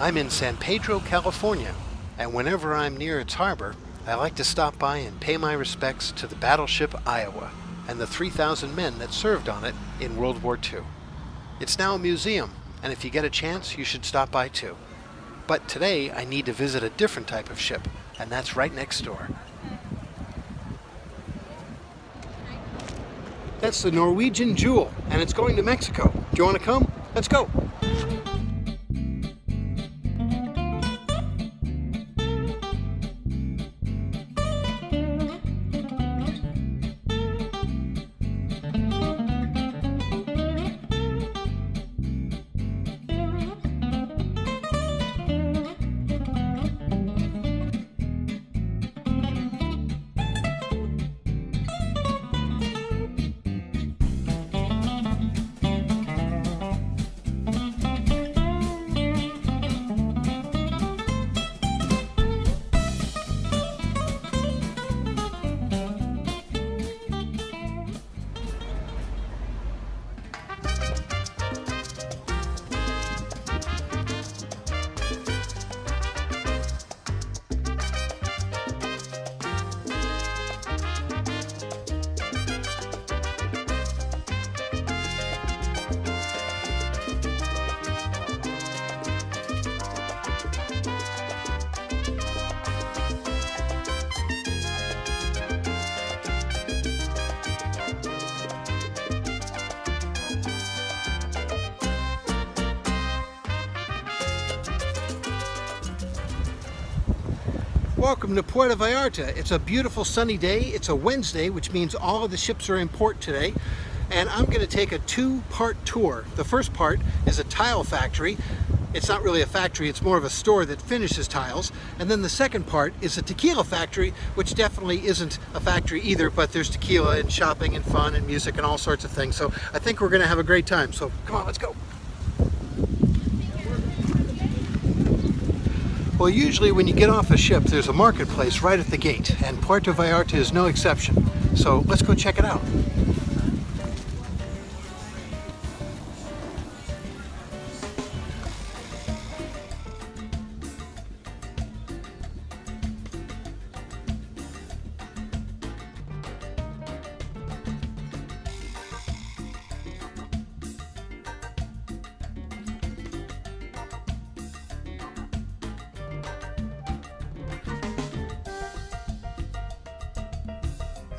I'm in San Pedro, California, and whenever I'm near its harbor, I like to stop by and pay my respects to the battleship Iowa and the 3,000 men that served on it in World War II. It's now a museum, and if you get a chance, you should stop by too. But today, I need to visit a different type of ship, and that's right next door. That's the Norwegian Jewel, and it's going to Mexico. Do you want to come? Let's go! Welcome to Puerto Vallarta. It's a beautiful sunny day. It's a Wednesday, which means all of the ships are in port today. And I'm going to take a two-part tour. The first part is a tile factory. It's not really a factory, it's more of a store that finishes tiles. And then the second part is a tequila factory, which definitely isn't a factory either, but there's tequila and shopping and fun and music and all sorts of things. So I think we're going to have a great time. So come on, let's go. Well, usually when you get off a ship, there's a marketplace right at the gate, and Puerto Vallarta is no exception. So let's go check it out.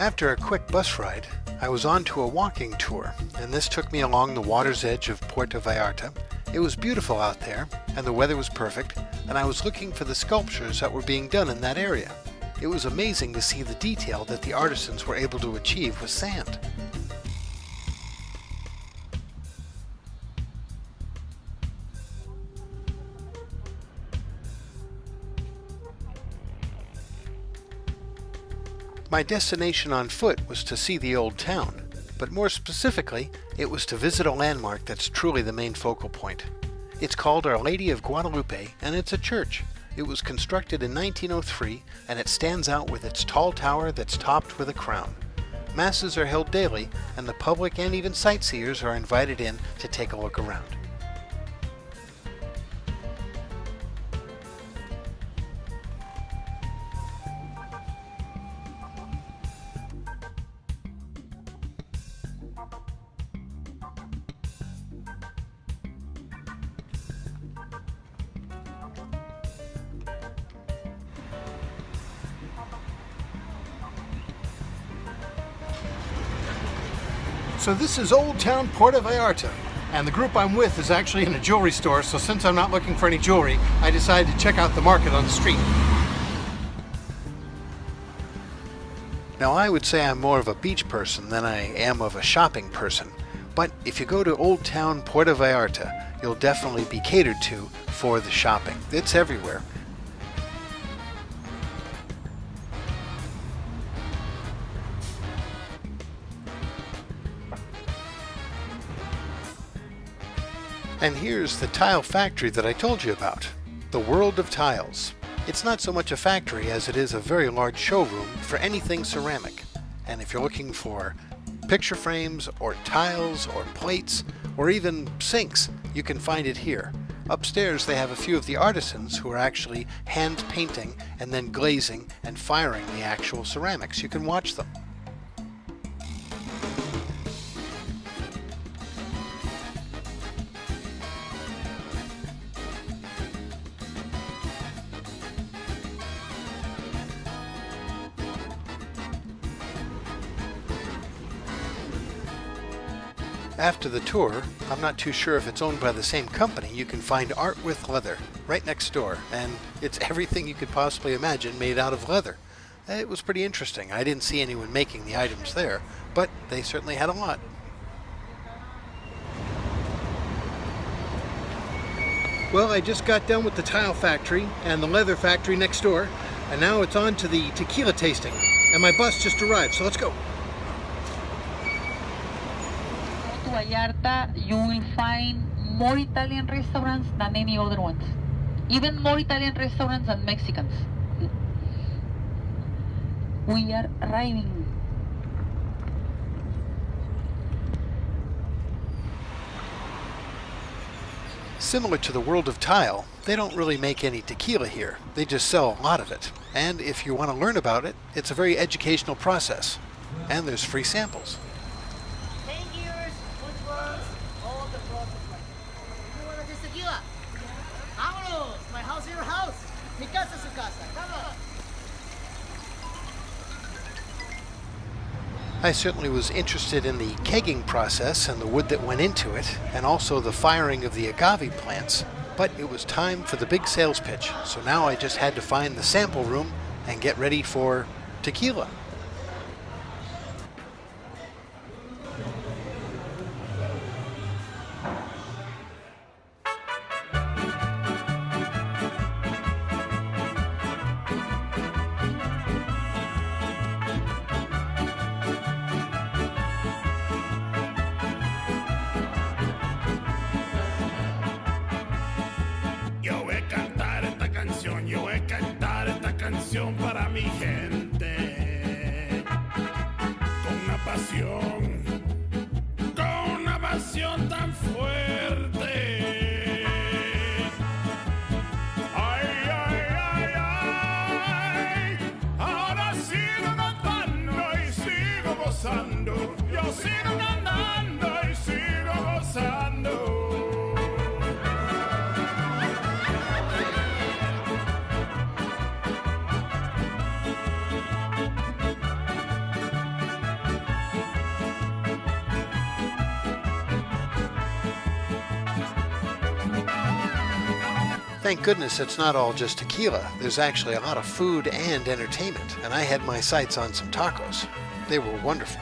After a quick bus ride, I was on to a walking tour, and this took me along the water's edge of Puerto Vallarta. It was beautiful out there, and the weather was perfect, and I was looking for the sculptures that were being done in that area. It was amazing to see the detail that the artisans were able to achieve with sand. My destination on foot was to see the old town, but more specifically, it was to visit a landmark that's truly the main focal point. It's called Our Lady of Guadalupe, and it's a church. It was constructed in 1903, and it stands out with its tall tower that's topped with a crown. Masses are held daily, and the public and even sightseers are invited in to take a look around. So this is Old Town Puerto Vallarta, and the group I'm with is actually in a jewelry store, so since I'm not looking for any jewelry, I decided to check out the market on the street. Now I would say I'm more of a beach person than I am of a shopping person, but if you go to Old Town Puerto Vallarta, you'll definitely be catered to for the shopping. It's everywhere. And here's the tile factory that I told you about, the World of Tiles. It's not so much a factory as it is a very large showroom for anything ceramic. And if you're looking for picture frames or tiles or plates or even sinks, you can find it here. Upstairs they have a few of the artisans who are actually hand painting and then glazing and firing the actual ceramics. You can watch them. After the tour, I'm not too sure if it's owned by the same company, you can find Art with Leather right next door, and it's everything you could possibly imagine made out of leather. It was pretty interesting. I didn't see anyone making the items there, but they certainly had a lot. Well, I just got done with the tile factory and the leather factory next door, and now it's on to the tequila tasting, and my bus just arrived, so let's go. Vallarta, you will find more Italian restaurants than any other ones. Even more Italian restaurants than Mexicans. We are arriving. Similar to the world of tile, they don't really make any tequila here. They just sell a lot of it. And if you want to learn about it, it's a very educational process. And there's free samples. I certainly was interested in the kegging process and the wood that went into it, and also the firing of the agave plants, but it was time for the big sales pitch, so now I just had to find the sample room and get ready for tequila. Yo voy a cantar esta canción para mi gente, con una pasión tan fuerte. Ay, ay, ay, ay, ahora sigo cantando y sigo gozando, yo sigo cantando y sigo gozando. Thank goodness it's not all just tequila. There's actually a lot of food and entertainment, and I had my sights on some tacos. They were wonderful.